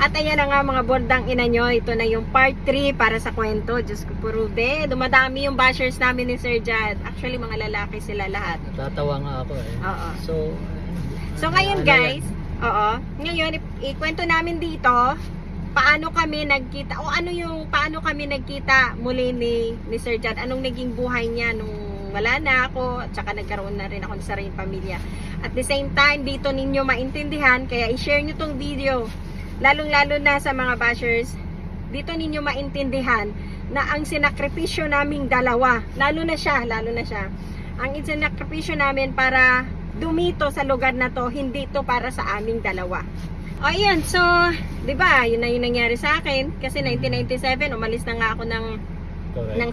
At ayan na nga mga bordang ina nyo, ito na yung part 3 para sa kwento. Diyos ko po, Rude. Dumadami yung bashers namin ni Sir Jad. Actually, mga lalaki sila lahat. Natatawa nga ako eh. Oo. So Ngayon guys, ngayon ikwento namin dito paano kami nagkita o paano kami nagkita muli ni Sir Jad. Anong naging buhay niya nung wala na ako at saka nagkaroon na rin ako ng sariling pamilya. At the same time, dito ninyo maintindihan, kaya i-share nyo tong video. Lalong-lalo na sa mga bashers, dito ninyo maintindihan na ang sinakripisyo naming dalawa, lalo na siya, ang sinakripisyo namin para dumito sa lugar na to, hindi to para sa aming dalawa. O ayan, so, di ba, yun na yung nangyari sa akin, kasi 1997, umalis na nga ako ng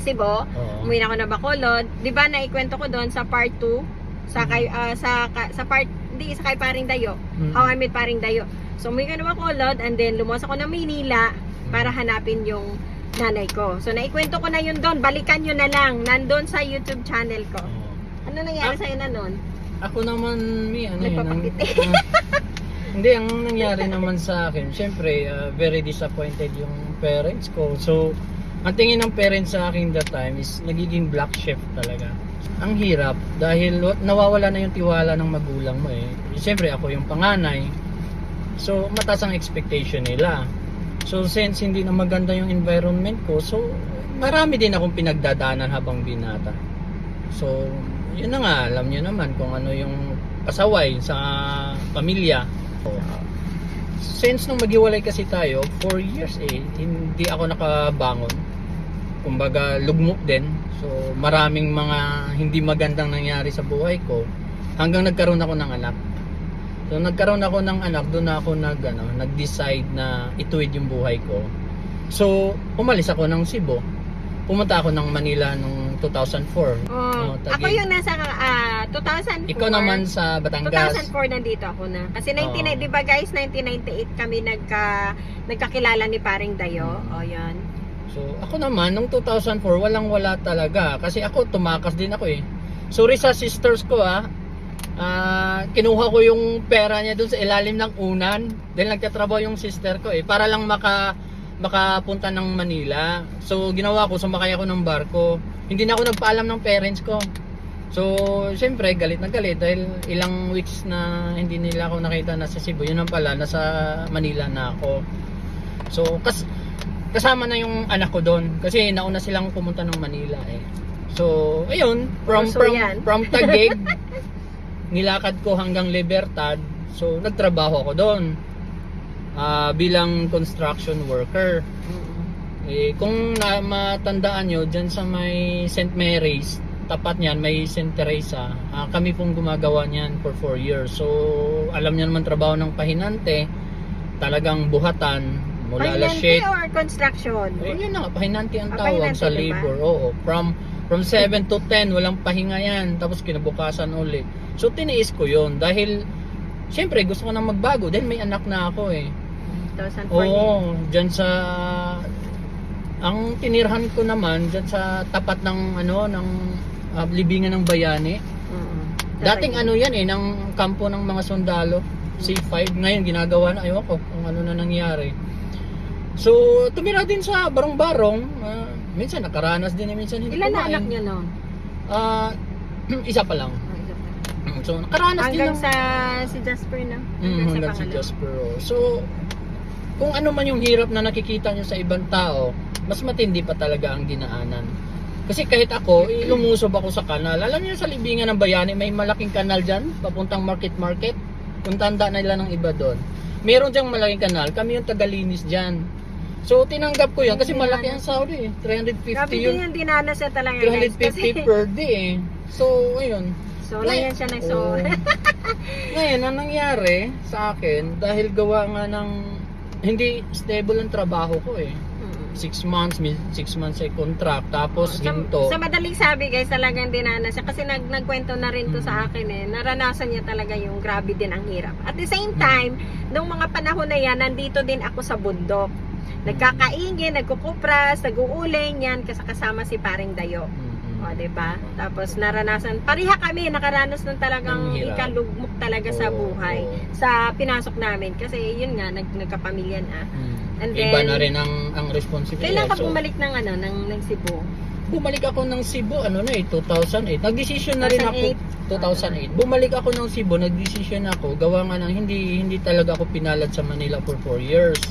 Cebu, umuwi na ako na Bacolod, di ba, naikwento ko doon sa part 2, sa kay Paring Dayo, How I Met Paring Dayo. So, umuwi ka na Bacolod, and then lumuwas ako ng Maynila para hanapin yung nanay ko. So, naikwento ko na yun doon. Balikan nyo na lang. Nandun sa YouTube channel ko. Ano nangyari sa'yo na noon? Ako naman, Nagpapakiti. Hindi, ang nangyari naman sa akin, syempre, very disappointed yung parents ko. So, ang tingin ng parents sa akin that time is nagiging black shift talaga. Ang hirap dahil nawawala na yung tiwala ng magulang mo eh. Syempre, ako yung panganay. So, mataas ang expectation nila. So, since hindi na maganda yung environment ko, so, marami din akong pinagdadaanan habang binata. So, yun na nga, alam nyo naman kung ano yung pasaway sa pamilya. So, since nung maghiwalay kasi tayo, 4 years hindi ako nakabangon. Kumbaga, lugmok din. So, maraming mga hindi magandang nangyari sa buhay ko hanggang nagkaroon ako ng anak. So, nagkaroon ako ng anak, doon ako nag-decide na ituwid yung buhay ko. So, umalis ako ng Cebu. Pumunta ako ng Manila noong 2004. Ako yung nasa 2004. Ikaw naman sa Batangas. 2004 nandito ako na. Kasi 19, di ba guys, 1998 kami nagkakilala ni Paring Dayo. Yan. So, ako naman, noong 2004, walang-wala talaga. Kasi ako, tumakas din ako eh. Sorry sa sisters ko kinuha ko yung pera niya doon sa ilalim ng unan. Dahil nagtatrabaho yung sister ko para lang makapunta ng Manila. So ginawa ko, sumakay ako ng barko. Hindi na ako nagpaalam ng parents ko. So syempre galit na galit dahil ilang weeks na hindi nila ako nakita nasa Cebu. Yun ang pala, nasa Manila na ako. So kasama na yung anak ko doon kasi nauna silang pumunta ng Manila eh. So ayun, from Taguig nilakad ko hanggang Libertad. So nagtrabaho ako doon bilang construction worker. Kung matandaan nyo, dyan sa may St. Mary's, tapat niyan may St. Teresa, kami pong gumagawa niyan for 4 years. So alam niyo naman trabaho ng pahinante, talagang buhatan mula alas 7 or construction? Yun na nga, pahinante ang tawag sa labor. Oo, from 7 to 10 walang pahinga yan, tapos kinabukasan ulit. So tiniis ko yun dahil syempre gusto ko nang magbago dahil may anak na ako eh. 2004. Oo, dyan sa ang tinirhan ko naman dyan sa tapat ng libingan ng Bayani. Dating yan ng kampo ng mga sundalo, C5. Ngayon ginagawa na, ayaw ko kung ano na nangyari. So tumira din sa barong-barong, minsan nakaranas din, minsan hindi. Ilan na anak niyo no? Isa pa lang. So nakaranas din hanggang sa si Jasper na. Hanggang si Jasper. So kung ano man yung hirap na nakikita nyo sa ibang tao, mas matindi pa talaga ang dinaanan. Kasi kahit ako, lumusob ako sa kanal. Alam niyo sa libingan ng Bayani, may malaking kanal dyan, papuntang market. Kung tanda na nila ng iba doon. Meron dyang malaking kanal, kami yung tagalinis dyan. So tinanggap ko yan kasi malaki ang Saudi eh. 350 Grabe yun. din yung dinanas niya talaga 350 guys. per day eh. So ayun. So lang yan siya Ngayon, ang nangyari sa akin, dahil gawa nga ng hindi stable ang trabaho ko eh. 6 months ay contract, tapos ginto. Sa madaling sabi guys, talagang dinanas siya kasi nagkwento na rin to sa akin eh. Naranasan niya talaga yung grabe din ang hirap. At the same time, nung mga panahon na yan, nandito din ako sa bundok. Nagkakaingin, nagkukupras, nag-uuling yan kasama si Paring Dayo. diba? Tapos naranasan, pareha kami, nakaranas ng talagang Ang hirap. ikalugmok talaga sa Oo, buhay. oo. Sa pinasok namin. Kasi yun nga, nagkapamilya na. And Iba then, na rin ang responsibility. Kailan ka So, bumalik ng ng Cebu? bumalik ako ng Cebu, 2008. Nagdesisyon na rin ako 2008. Bumalik ako ng Cebu, nagdesisyon ako, gawa nga ng hindi talaga ako pinalad sa Manila for 4 years.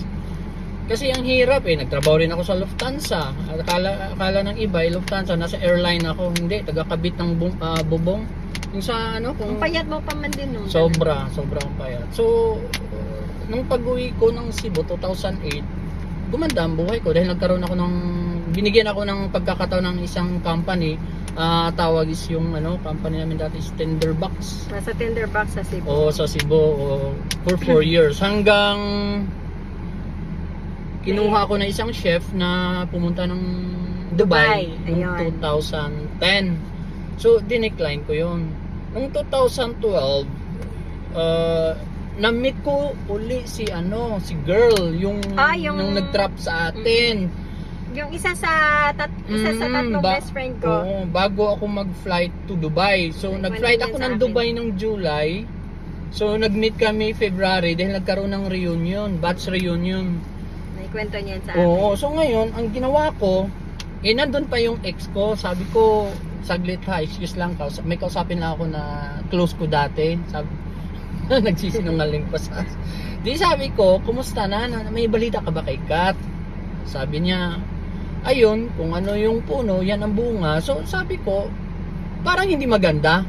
Kasi ang hirap nagtrabaho rin ako sa Lufthansa. Akala ng iba, Lufthansa, nasa airline ako. Hindi, taga-kabit ng bubong. Yung sa Ang payat mo pa man din, no? Sobra ang payat. So, nung pag-uwi ko ng Cebu 2008, gumanda ang buhay ko dahil binigyan ako ng pagkakataon ng isang company. Tawag is yung company namin dati is Tenderbox. Nasa Tenderbox sa Cebu. O sa Cebu for 4 years hanggang kinuha ko na isang chef na pumunta ng Dubai Ayun. noong 2010. So dinecline ko 'yon. Noong 2012 na-meet ko uli si girl yung yung nag-trap sa atin. Yung isa sa tatlong best friend ko. Oo, bago ako mag-flight to Dubai. So nag-flight ako ng Dubai ng July. So nag-meet kami February dahil nagkaroon ng reunion, batch reunion. Kwento niya sa akin. Oo, so ngayon, ang ginawa ko, nandun pa yung ex ko. Sabi ko, saglit ha, excuse lang. May kausapin lang ako na close ko dati. Sabi, nagsisinungaling pa sa... Di sabi ko, kumusta na? May balita ka ba kay Kat? Sabi niya, ayun, kung ano yung puno, yan ang bunga. So sabi ko, parang hindi maganda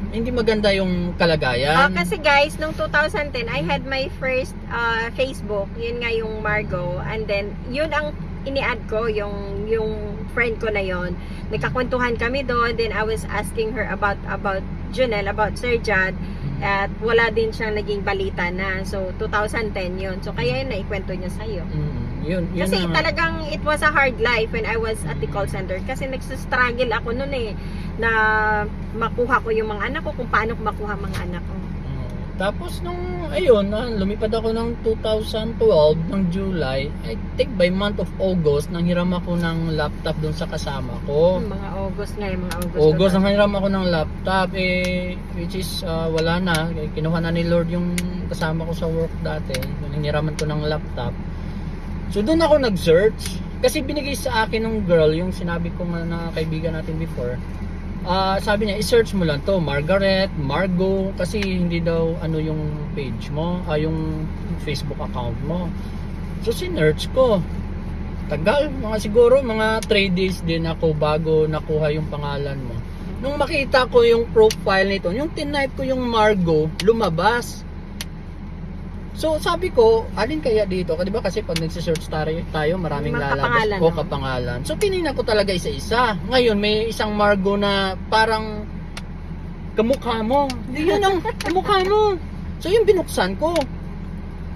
yung kalagayan. Kasi guys, nung 2010, I had my first Facebook, yun nga yung Margo, and then yun ang ini-add ko, yung friend ko na yon. Nagkakwentuhan kami doon, then I was asking her about Junel, about Sir Jad, at wala din siyang naging balita na. So 2010 yun. So kaya yun naikwento niya sa'yo. Yun Kasi na, talagang it was a hard life when I was at the call center. Kasi nagsistruggle ako noon na makuha ko yung mga anak ko, kung paano ko makuha mga anak ko. Tapos lumipad ako ng 2012 ng July. I think by month of August nanghiram ako ng laptop doon sa kasama ko. Mga August nga, mga August. August nanghiram ako ng laptop which is wala na. Kinuha na ni Lord yung kasama ko sa work dati. Nanghiraman ko ng laptop. So doon ako nag-search kasi binigay sa akin ng girl yung sinabi ko na kaibigan natin before. Sabi niya, i-search mo lang to, Margo, kasi hindi daw yung page mo, yung Facebook account mo. So sinearch ko. Tagal, siguro mga 3 days din ako bago nakuha yung pangalan mo. Nung makita ko yung profile nito, yung tinype ko yung Margo, lumabas. So sabi ko, alin kaya dito? Di ba kasi pag nagsisearch tayo maraming lalabas o kapangalan. So tinignan ko talaga isa-isa. Ngayon may isang Margo na parang kamukha mo. Hindi yun ang kamukha mo. So yung binuksan ko.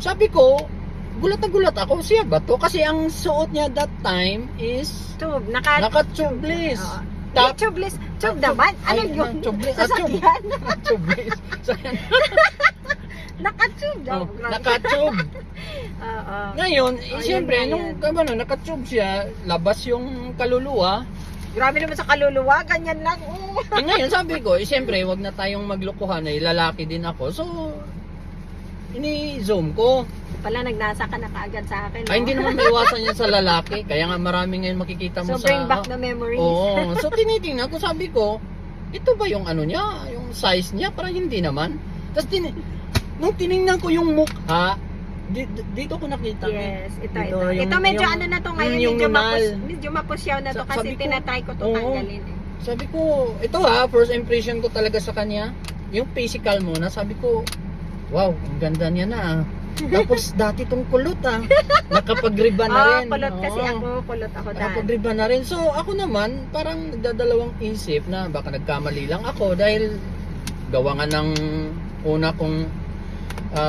Sabi ko, gulat na gulat ako. Siya ba to? Kasi ang suot niya that time is tube. naka-tubeless. Tubeless. Tube naman? Ano yun? Sasakyan. Tubeless. Naka-tube daw. Naka-tube. Ngayon, siyempre, nung naka-tube siya, labas yung kaluluwa. Grabe naman sa kaluluwa, ganyan lang. Ngayon, sabi ko, siyempre, wag na tayong maglokohan, lalaki din ako. So, ini-zoom ko. Pala, nagnasa ka na kaagad sa akin. Ay, hindi naman maiwasan yan sa lalaki. Kaya nga marami ngayon makikita mo so, bring back the memories. Oo. So, tinitingnan ko, sabi ko, ito ba yung niya, yung size niya? Parang hindi naman. Tapos, nung tiningnan ko yung mukha, dito ko nakita. Yes, ito medyo na to ngayon, medyo mapusyaw na to kasi tinatry ko to tanggalin. Sabi ko, ito first impression ko talaga sa kanya, yung physical mo na, sabi ko, wow, ang ganda niya na. Tapos dati tong kulot nakapag-riba na rin. Kulot kasi kulot ako dati. Nakapag-riba na rin. So ako naman, parang nagdadalawang isip na baka nagkamali lang ako dahil gawa nga ng una kong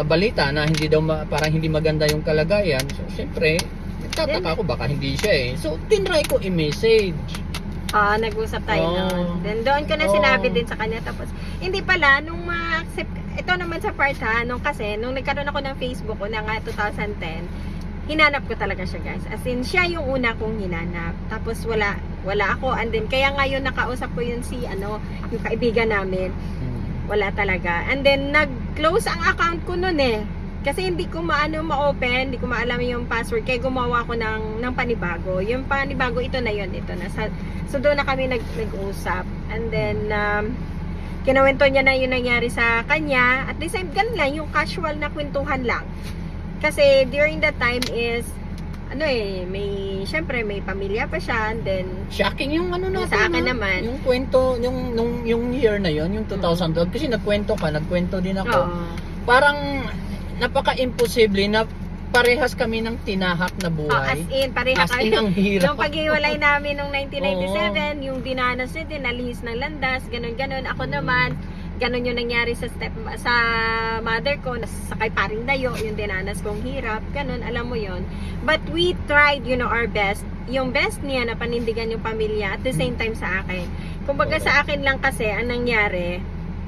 balita na hindi daw parang hindi maganda yung kalagayan. So syempre, nagtataka ako baka hindi siya So tinry ko i-message. Nag-usap tayo noon. Then doon ko na sinabi din sa kanya. Tapos hindi pala nung ma-accept, ito naman sa part nung nagkaroon ako ng Facebook ko na nga 2010, hinanap ko talaga siya guys. As in, siya yung una kong hinanap. Tapos wala ako. And then, kaya ngayon nakausap ko yun si, yung kaibigan namin. Wala talaga. And then, nag-close ang account ko nun eh. Kasi hindi ko ma-open, hindi ko maalam yung password. Kaya gumawa ko ng panibago. Yung panibago, ito na yun. Ito na. So, doon na kami nag-usap. And then, kinawento niya na yung nangyari sa kanya. At the same, ganun lang, yung casual na kwentuhan lang. Kasi, during that time is, syempre, may pamilya pa siya. And then, shocking yung natin. sa akin naman. Yung kwento, yung year na yon, yung 2012. Kasi nagkwento din ako. Parang, napaka-imposible na parehas kami ng tinahak na buhay. As in, pareha As in, ang hirap. Yung paghiwalay namin noong 1997, yung dinanas niya din, nalihis ng landas, ganun-ganun. Ako naman, ganun yung nangyari sa mother ko, sa kay paring dayo, yung dinanas kong hirap, ganun, alam mo yon. But we tried, our best. Yung best niya na panindigan yung pamilya at the same time sa akin. Kumbaga sa akin lang kasi, ang nangyari,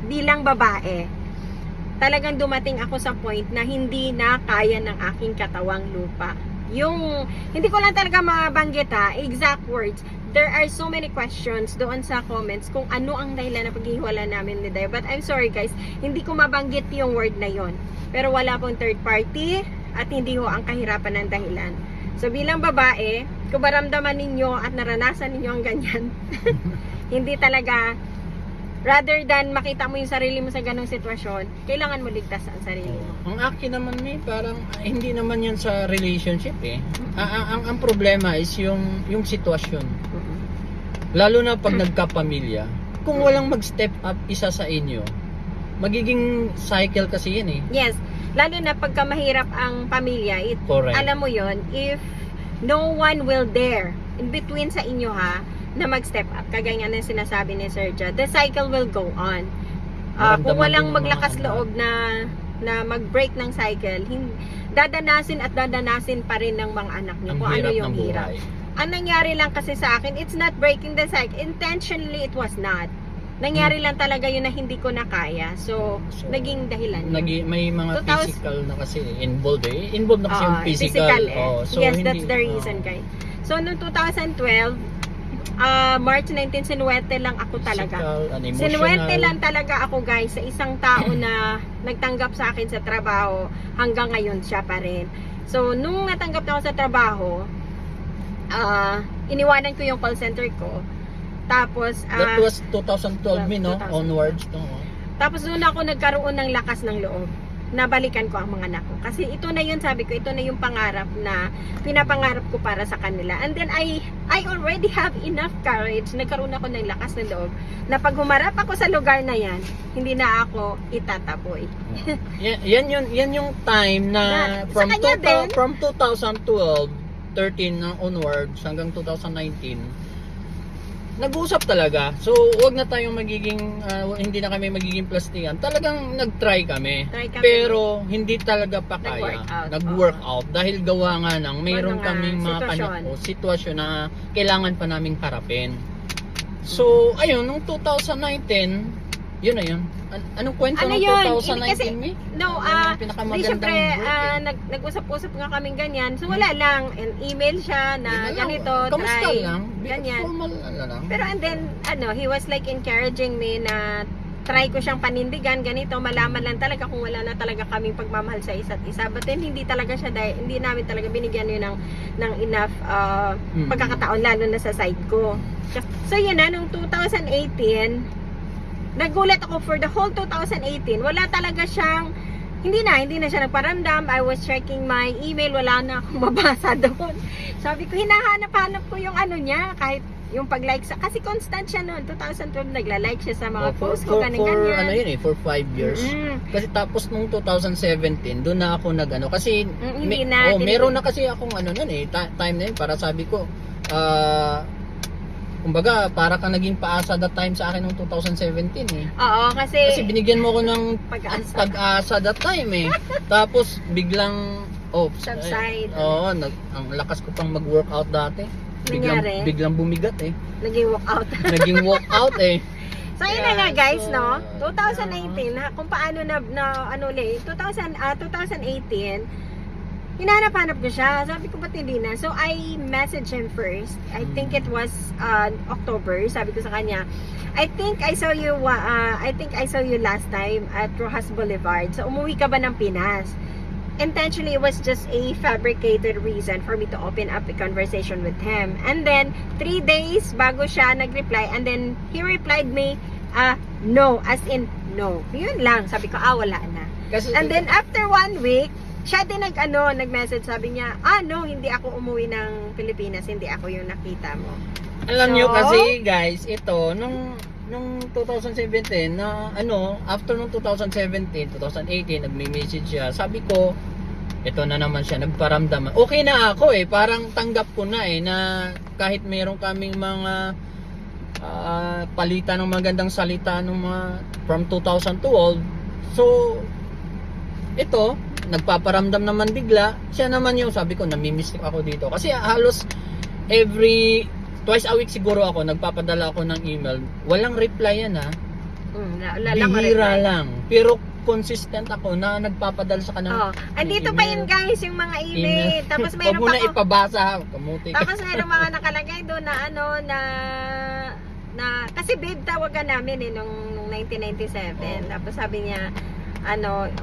bilang babae, talagang dumating ako sa point na hindi na kaya ng aking katawang lupa. Hindi ko lang talaga mabanggit exact words. There are so many questions doon sa comments kung ano ang dahilan na paghihiwala namin ni Dayo. But I'm sorry guys, hindi ko mabanggit yung word na yon. Pero wala pong third party at hindi ho ang kahirapan ng dahilan. So bilang babae, kung maramdaman ninyo at naranasan ninyo ang ganyan, hindi talaga, rather than makita mo yung sarili mo sa ganong sitwasyon, kailangan mo ligtas ang sarili mo. Ang akin naman parang hindi naman yan sa relationship eh. Ang problema is yung sitwasyon. Lalo na pag nagkapamilya, kung walang mag-step up isa sa inyo, magiging cycle kasi yan eh. Yes, lalo na pagka mahirap ang pamilya, Correct. alam mo yon, if no one will dare in between sa inyo na mag-step up, kagaya nga ng sinasabi ni Sir Judd, the cycle will go on. Kung walang maglakas loob na mag-break ng cycle, dadanasin at dadanasin pa rin ng mga anak niyo kung ano yung hirap. Ang nangyari lang kasi sa akin, it's not breaking the cycle. Intentionally, it was not. Nangyari lang talaga yun na hindi ko na kaya. So naging dahilan yun. May mga physical na kasi involved eh. Involved na kasi yung physical. So, yes, that's the reason guys. So noong 2012, March 19, sinuwerte lang ako talaga. Sinuwerte lang talaga ako guys sa isang tao na nagtanggap sa akin sa trabaho. Hanggang ngayon siya pa rin. So nung natanggap na ako sa trabaho, iniwanan ko yung call center ko. Tapos that was 2012 onwards no. Tapos doon ako nagkaroon ng lakas ng loob. Nabalikan ko ang mga anak ko. Kasi ito na yun, sabi ko, ito na yung pangarap na pinapangarap ko para sa kanila. And then I already have enough courage. Nagkaroon ako ng lakas ng loob na pag humarap ako sa lugar na yan, hindi na ako itataboy. yan yung time na from 2012 13 onwards hanggang 2019 nag-uusap talaga. So, wag na tayong magiging hindi na kami magiging plastikan. Talagang nag-try kami. Pero hindi talaga pa kaya. Nag-work out dahil gawa nga ng mayroon kaming mga sitwasyon na kailangan pa naming harapin. So, ayun, nung 2019, yun na yun. Anong kwento ng 2019, May? No, siyempre, nag-usap-usap nga kaming ganyan. So, wala lang. And email siya na ganito, kamusta try. lang? Ganyan. Formal lang. Pero and then, he was like encouraging me na try ko siyang panindigan, ganito, malaman lang talaga kung wala na talaga kaming pagmamahal sa isa't isa. But then, hindi talaga siya, hindi namin talaga binigyan yun ng enough pagkakataon, lalo na sa side ko. So, yun na, nung 2018, nagulat ako for the whole 2018. Wala talaga siyang, hindi na siya nagparamdam. I was checking my email, wala na akong mabasa doon. Sabi ko, hinahanap-hanap ko yung niya, kahit yung pag-like sa, kasi constant siya noon. 2012, nagla-like siya sa mga posts ko, ganyan. For 5 years. Kasi tapos nung 2017, doon na ako kasi meron na kasi akong time na yun, para sabi ko, kumbaga, para ka naging paasa that time sa akin noong 2017 eh. Oo, kasi binigyan mo ko ng pag-asa that time eh. Tapos biglang subside. Ang lakas ko pang mag-workout dati. Biglang bumigat eh. Naging walkout eh. So yun na nga guys, no? 2018, kung paano 2018, hinahanap-hanap ko siya. Sabi ko, ba't hindi na? So, I messaged him first. I think it was October. Sabi ko sa kanya, I think I saw you last time at Rojas Boulevard. So, umuwi ka ba ng Pinas? Intentionally, it was just a fabricated reason for me to open up a conversation with him. And then, 3 days bago siya nag-reply, and then he replied me, no, as in no. Yun lang. Sabi ko, wala na. Kasi, And then, after 1 week, siya din nag-message, sabi niya, no, hindi ako umuwi ng Pilipinas, hindi ako yung nakita mo. alam So, nyo kasi guys, ito, nung 2017 na after nung 2017, 2018, nagme-message siya. Sabi ko, ito na naman siya, nagparamdam. Okay na ako parang tanggap ko na na kahit meron kaming mga palitan ng magandang salita nung from 2012. So, ito, nagpaparamdam naman bigla. Siya naman yung sabi ko, namimiss ako dito. Kasi halos twice a week siguro ako, nagpapadala ako ng email. Walang reply yan Bihira lang. Pero consistent ako na nagpapadala sa kanila. Andito pa yun guys, yung mga email. Tapos mayroon Huwag mo pa na ipabasa, kamuti. Tapos mayroon mga nakalagay doon na kasi babe tawagan namin nung 1997. Tapos sabi niya,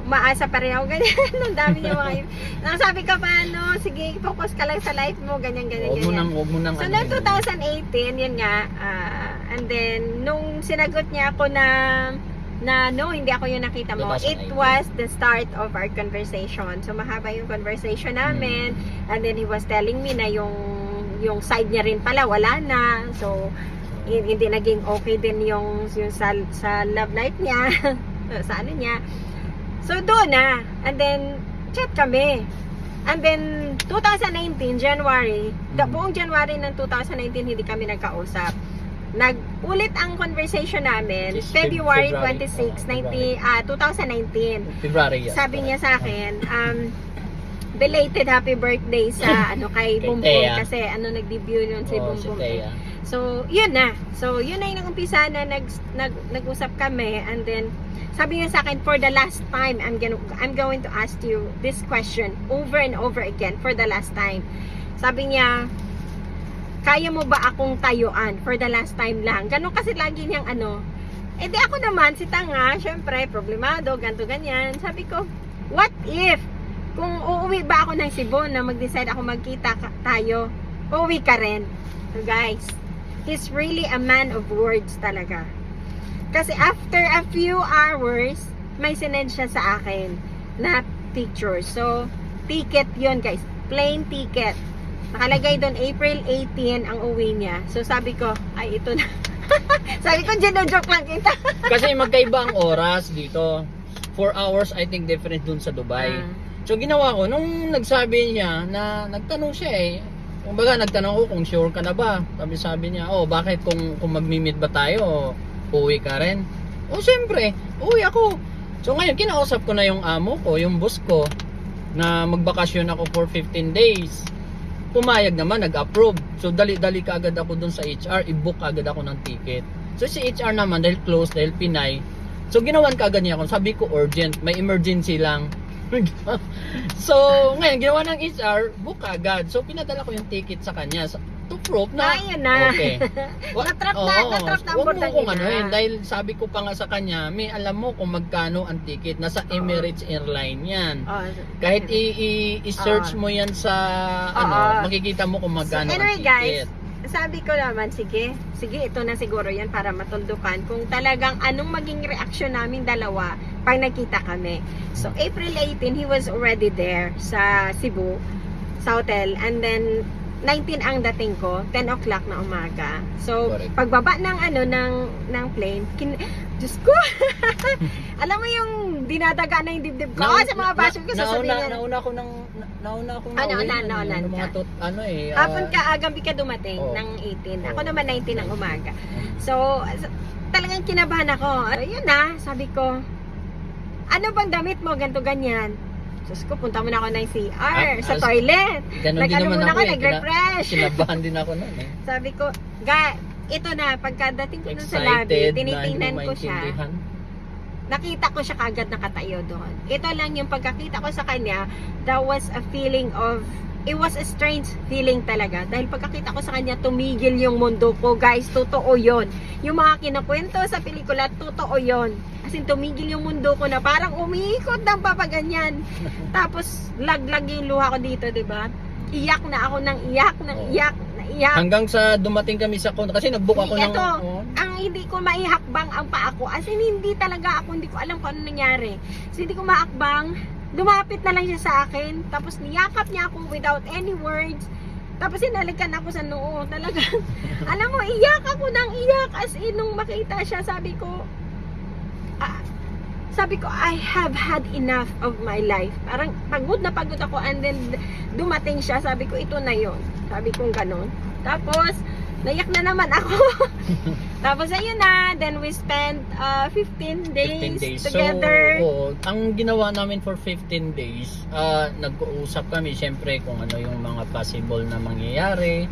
maasa pa rin ako, ganyan. Ang dami niya mga sabi ko pa, sige, focus ka lang sa life mo, ganyan. Huwag mo nang So, noong 2018, yun nga, and then, nung sinagot niya ako na no, hindi ako yung nakita mo, 2018. it was the start of our conversation. So, mahaba yung conversation namin, and then he was telling me na yung side niya rin pala, wala na. So, hindi naging okay din yung sa love life niya, sa ano niya. So, doon na. And then, chat kami. And then, 2019, January, buong January ng 2019, hindi kami nagkausap. Nag-ulit ang conversation namin, February 26, 2019. February, yeah. Sabi niya sa akin, belated happy birthday sa kay Bumbum. Thea. Kasi nag-debut yun si Bumbum. Thea. So, yun na. So, yun na yung umpisa na nag-usap kami. And then, sabi niya sa akin, for the last time, I'm going to ask you this question over and over again for the last time. Sabi niya, kaya mo ba akong tayuan for the last time lang? Ganun kasi lagi niyang di ako naman, si tanga, syempre, problemado, ganto ganyan. Sabi ko, what if, kung uuwi ba ako ng Cebu na mag-decide ako magkita tayo, uuwi ka rin. So guys, he's really a man of words talaga. Kasi after a few hours, may sinend siya sa akin na picture. So, ticket yun guys. Plain ticket. Nakalagay doon, April 18 ang uwi niya. So, sabi ko, ay ito na. Sabi ko, joke lang kita. Kasi magkaiba ang oras dito. 4 hours, I think, different dun sa Dubai. So, ginawa ko, nung nagsabi niya, na nagtanong siya kumbaga, nagtanong ko kung sure ka na ba. Sabi niya, bakit kung mag-meet ba tayo, uwi ka rin? Siyempre, uwi ako. So ngayon, kinausap ko na yung amo ko, yung boss ko, na magbakasyon ako for 15 days. Pumayag naman, nag-approve. So dali-dali ka agad ako dun sa HR, i-book agad ako ng ticket. So si HR naman, dahil close, dahil Pinay, so ginawan ka agad niya ako. Sabi ko, urgent, may emergency lang. So ngayon, ginawa ng HR, book agad. So pinadala ko yung ticket sa kanya. To prove na ayun na. okay. Natrap na ang Huwag mo kung ina. dahil sabi ko pa nga sa kanya, may alam mo kung magkano ang ticket, nasa Emirates Airline yan. Kahit i-search mo yan sa makikita mo kung magkano So, ang anyway, ticket. guys, sabi ko naman, sige, ito na siguro yan para matuldukan kung talagang anong maging reaksyon namin dalawa pag nagkita kami. So, April 18, he was already there sa Cebu, sa hotel, and then 19 ang dating ko, 10 o'clock na umaga. So, Correct. pagbaba ng ng plane, Diyos ko, alam mo yung dinadaga na yung dibdib ko sa mga basyo ko, sasabihin Nauna ko ng nauwi. Hapon ka, gabi ka dumating ng 18. Ako naman 19 ang umaga. So, talagang kinabahan ako. Ayun na, sabi ko, ano bang damit mo, ganto ganyan? Diyos ko, punta muna ako ng CR, sa toilet. Nag-ano muna ako, nag-refresh. Kinabahan din ako nun Sabi ko, ito na, pagkadating ko nun sa lobby, tinitingnan ko siya. nakita ko siya kagad nakatayo doon. Ito lang yung pagkakita ko sa kanya, that was a feeling of, it was a strange feeling talaga. Dahil pagkakita ko sa kanya, tumigil yung mundo ko. Guys, totoo yon. Yung mga kinakwento sa pelikula, totoo yon. As in, tumigil yung mundo ko na parang umiikot ng papaganyan. Tapos, laglag yung luha ko dito, diba? Iyak na ako ng iyak, iyak. Hanggang sa dumating kami sa kasi nag-book ako ng... Ito, ang hindi ko maihakbang ang paa ko. As in, hindi talaga ako, hindi ko alam kung ano nangyari. So, hindi ko mahakbang. Lumapit na lang siya sa akin. Tapos, niyakap niya ako without any words. Tapos, sinalikan ako sa noo. Talagang, alam mo, iyak ako ng iyak. As in, nung makita siya, sabi ko, I have had enough of my life. Parang pagod na pagod ako, and then dumating siya, sabi ko, ito na yon. Sabi ko ganon. Tapos, naiyak na naman ako. Tapos, ayun na. Then, we spent 15 days together. So, ang ginawa namin for 15 days, nag-uusap kami, syempre, kung ano yung mga possible na mangyayari.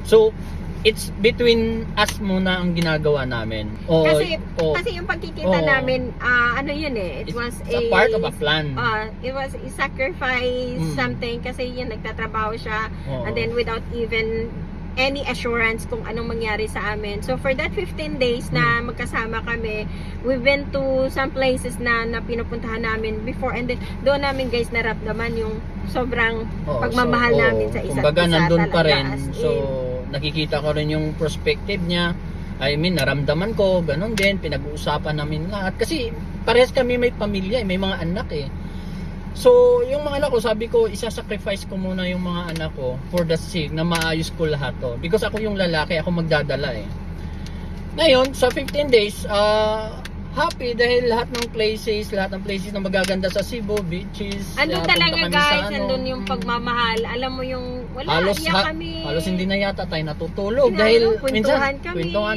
So, it's between us muna ang ginagawa namin. Kasi yung pagkikita namin, ano yun eh, it was a part of a plan. It was a sacrifice, something, kasi yun, nagtatrabaho siya, and then without even any assurance kung anong mangyari sa amin. So for that 15 days na magkasama kami, we've been to some places na pinupuntahan namin before, and then doon namin guys naramdaman yung sobrang pagmamahal namin sa isa't kumbaga, isa nandun talaga. pa rin. So nakikita ko rin yung perspective niya. I mean, naramdaman ko, ganun din, pinag-uusapan namin lahat. Kasi parehas kami may pamilya, may mga anak eh. So, yung mga anak ko, sabi ko, isa-sacrifice ko muna yung mga anak ko for the sake na maayos ko lahat to. Because ako yung lalaki, ako magdadala eh. Ngayon, sa 15 days, happy dahil lahat ng places na magaganda sa Cebu, beaches. Andun punta talaga kami guys, sa andun yung pagmamahal. Alam mo yung, wala, iyak kami. Halos hindi na yata tayo natutulog. Dahil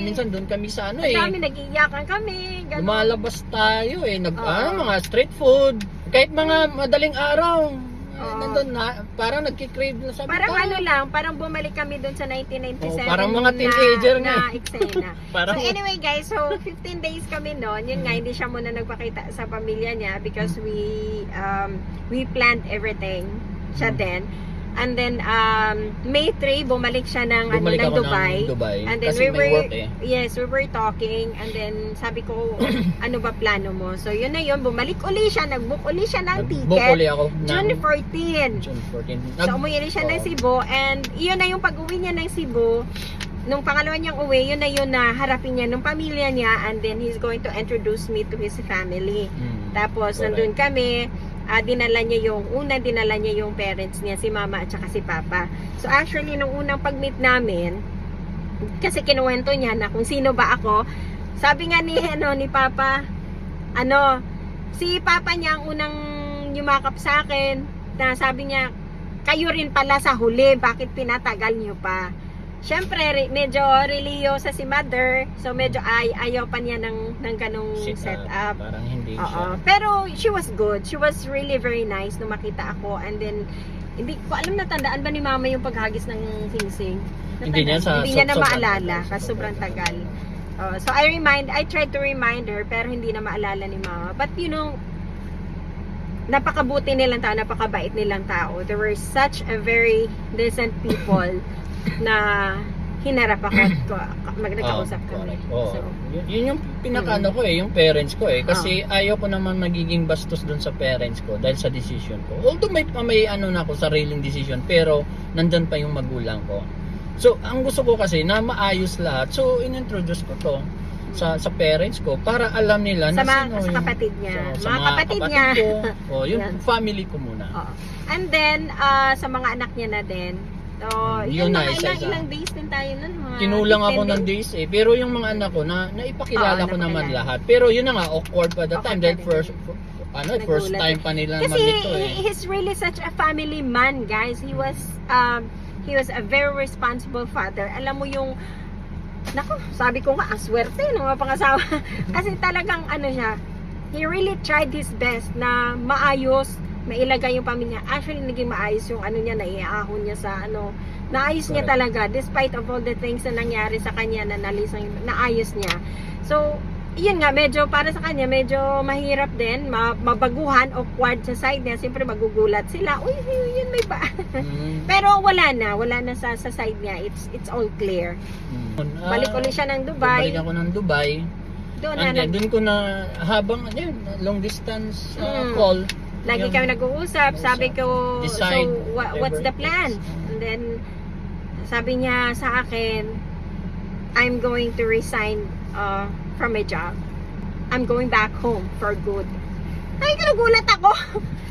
minsan doon kami sa Kami nag-iiyakan kami. Ganun. Lumalabas tayo eh. Mga street food. Kahit mga madaling araw. Nandun na, parang nagkikrave na sabi. Parang parang bumalik kami doon sa 1997. Parang mga teenager na eksena. Parang, so anyway guys, so 15 days kami noon. Yun nga, hindi siya muna nagpakita sa pamilya niya because we planned everything. Siya din. And then May 3 bumalik siya ng Dubai. And then kasi may work eh. Yes, we were talking, and then sabi ko, ano ba plano mo? So yun na yun, bumalik uli siya, nag-book uli siya ng ticket. Nag-book uli ako June 14. So umuwi rin siya ng Cebu, and yun na yung pag-uwi niya ng Cebu. Nung pangalawa niyang uwi, yun na harapin niya ng pamilya niya, and then he's going to introduce me to his family. Tapos nandun kami, dinala niya yung parents niya, si mama at saka si papa. So actually, nung unang pag-meet namin, kasi kinuwento niya na kung sino ba ako, sabi nga ni papa, si papa niya ang unang yumakap sa akin, na sabi niya, kayo rin pala sa huli, bakit pinatagal niyo pa? Siyempre, medyo religyosa si mother, so medyo ayaw pa niya ng ganong setup. Parang hindi siya. Pero she was good. She was really very nice nung makita ako. And then, hindi ko alam, natandaan ba ni mama yung paghagis ng singsing? Hindi niya na maalala kasi sobrang tagal. So I tried to remind her, pero hindi na maalala ni mama. But you know, napakabuti nilang tao, napakabait nilang tao. They were such a very decent people na hinarap ako at nagkausap kami. So, yun yung pinakaano ko yung parents ko kasi ayaw ko naman magiging bastos dun sa parents ko dahil sa decision ko. Although may na ako sariling decision, pero nandun pa yung magulang ko. So, ang gusto ko kasi na maayos lahat. So, in-introduce ko to sa parents ko para alam nila na sino sa kapatid niya. Sa mga kapatid niya. Ko. Yung family ko muna. And then, sa mga anak niya na din. So, yun na, ilang days din tayo nun. Kinulang ako ng days pero yung mga anak ko na naipakilala ko naman lahat. Pero yun na nga, awkward pa the time dahil first time pa nila mag-ito he's really such a family man, guys. He was a very responsible father. Alam mo yung sabi ko nga, ang swerte ng mga pangasawa. Kasi talagang siya, he really tried his best na maayos, mailagay yung pamilya. Actually, naging maayos yung niya, naiahon niya sa naayos niya talaga, despite of all the things na nangyari sa kanya na naayos niya. So, yun nga, medyo para sa kanya, medyo mahirap din, mabaguhan, awkward sa side niya. Siyempre magugulat sila, uy, yun may ba? Pero wala na sa side niya, it's all clear. Balik ulit siya ng Dubai. Balik ako ng Dubai. Doon And na, then, doon ko na, habang, yun, long distance call. lagi yung- kami nag-uusap. Sabi ko, Decide so what's the whatever it plan? is. And then, sabi niya sa akin, I'm going to resign from my job. I'm going back home for good. Ay, nagulat ako.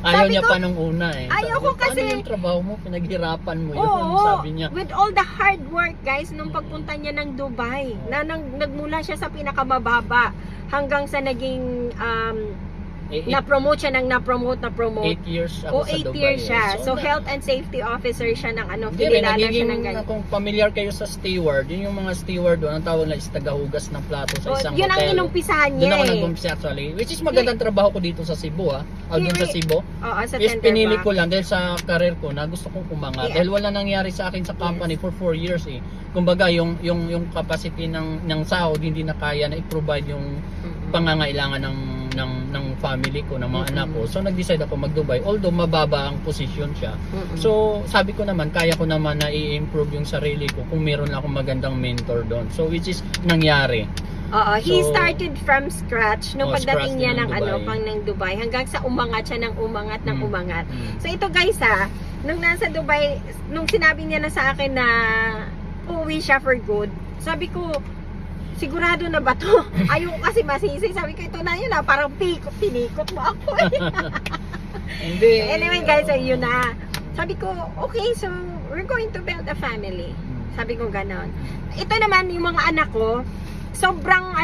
Ayaw Sabi niya ko, pa nung una eh. ayaw ko kasi- Paano yung trabaho mo? Pinaghirapan mo yun. Oo, Sabi niya. with all the hard work guys, nung pagpunta niya ng Dubai, nagmula siya sa pinakamababa hanggang sa naging na-promote siya ng na-promote. 8 years ako O sa 8 Dubai. years siya. eh. So, health and safety officer siya ng ano, Hindi rin, kinilala siya nagiging, ng ganyan. kung familiar kayo sa steward, yun yung mga steward doon, ang tawag na is tagahugas ng plato sa isang Yun ang hotel. inumpisahan Doon niya ako eh. nag-umpisa actually. Which is magandang trabaho ko dito sa Cebu doon sa Cebu. Oo, sa Is tender pinili box. ko lang dahil sa career ko na gusto kong umangat. Yeah. Dahil wala nangyari sa akin sa company for 4 years eh. Kumbaga yung capacity ng sahod hindi na kaya na i-provide yung pangangailangan ng family ko, ng mga anak ko. So nag-decide ako mag-Dubai although mababa ang position siya. So sabi ko naman kaya ko naman na i-improve yung sarili ko kung meron lang akong magandang mentor doon. So which is nangyari. Oo, he So, started from scratch nung pagdating scratch niya din ng ng ano, Dubai. pang ng Dubai hanggang sa umangat siya ng umangat ng umangat. Mm. So ito guys nung nasa Dubai, nung sinabi niya na sa akin na uuwi siya for good, sabi ko, sigurado na ba to? Ayoko kasi masisi. Sabi ko, ito na yun parang pinikot mo ako. Hindi. Anyway guys, so yun na. Sabi ko, okay, so we're going to build a family. Sabi ko ganon. Ito naman yung mga anak ko, sobrang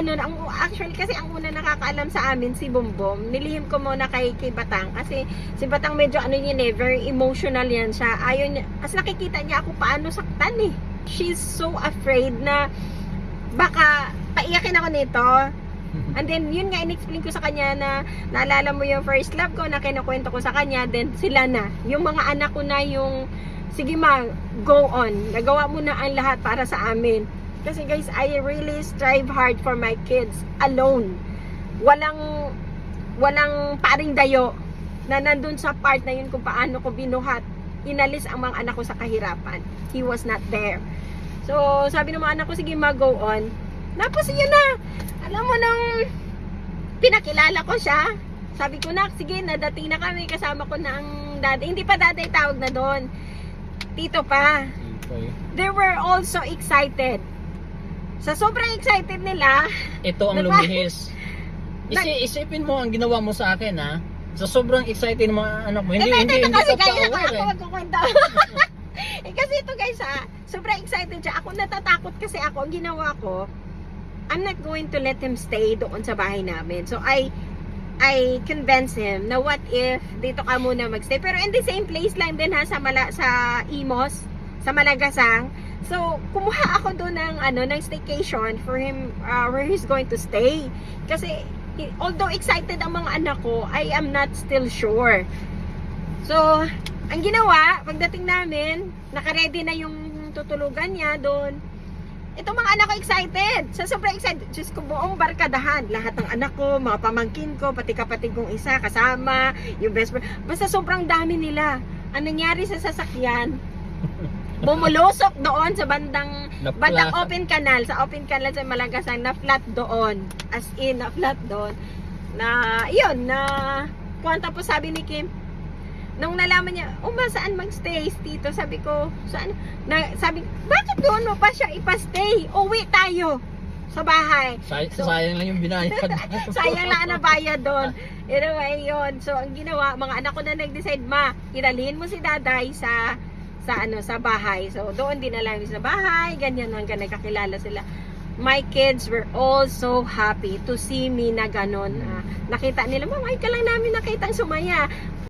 actually kasi ang una nakakaalam sa amin si Bumbom. Nilihim ko muna kay Batang kasi si Batang medyo very emotional yan siya. Ayaw niya, as nakikita niya ako paano saktan eh. She's so afraid na baka paiyakin ako nito. And then yun nga in-explain ko sa kanya na naalala mo yung first love ko na kinukwento ko sa kanya, then sila na. Yung mga anak ko na yung sige ma, go on. Nagawa mo na ang lahat para sa amin. Kasi guys, I really strive hard for my kids alone. Walang paring dayo na nandun sa part na yun kung paano ko binuhat. Inalis ang mga anak ko sa kahirapan. He was not there. So, sabi ng mga anak ko, sige ma, go on. Tapos yun na. Alam mo nung pinakilala ko siya, sabi ko na, sige, nadating na kami. Kasama ko na ang dada. Hindi pa dada tawag na doon. Tito pa. Okay. They were also excited. Sa sobrang excited nila, Ito ang Diba? lumihis. Isipin mo ang ginawa mo sa akin ha. Sa sobrang excited ng mga anak mo. Hindi kasi ka guys, pa-aware ako eh. magkukwento. Kasi ito guys sobrang excited siya. Ako natatakot kasi ako, ang ginawa ko, I'm not going to let him stay doon sa bahay namin. So I convince him na what if dito ka muna magstay. Pero in the same place lang din sa Imos, sa Malagasang. So, kumuha ako doon ng staycation for him where he's going to stay. Kasi although excited ang mga anak ko, I am not still sure. So, ang ginawa, pagdating namin, naka-ready na yung tutulugan niya doon. Itong mga anak ko excited. So, sobrang excited. Diyos ko, buong barkadahan. Lahat ng anak ko, mga pamangkin ko, pati kapatid kong isa, kasama, yung best friend. Basta sobrang dami nila. Ang nangyari sa sasakyan, bumulusok doon sa bandang open canal, sa Malagasang, na flat doon. As in, na flat doon. Na, yun, tapos sabi ni Kim, nung nalaman niya, saan magstay, Tito? Sabi ko, saan? Sabi, bakit doon mo pa siya ipastay? Uwi tayo sa bahay. Sayang lang yung binayad. Sayang lang ang bayad doon. Anyway, yun. So, ang ginawa, mga anak ko na nag-decide, iralhin mo si Daday sa bahay. So, doon din na lang sa bahay, ganyan hanggang nagkakilala sila. My kids were all so happy to see me na ganon. Nakita nila, ay ka lang namin nakita sumaya.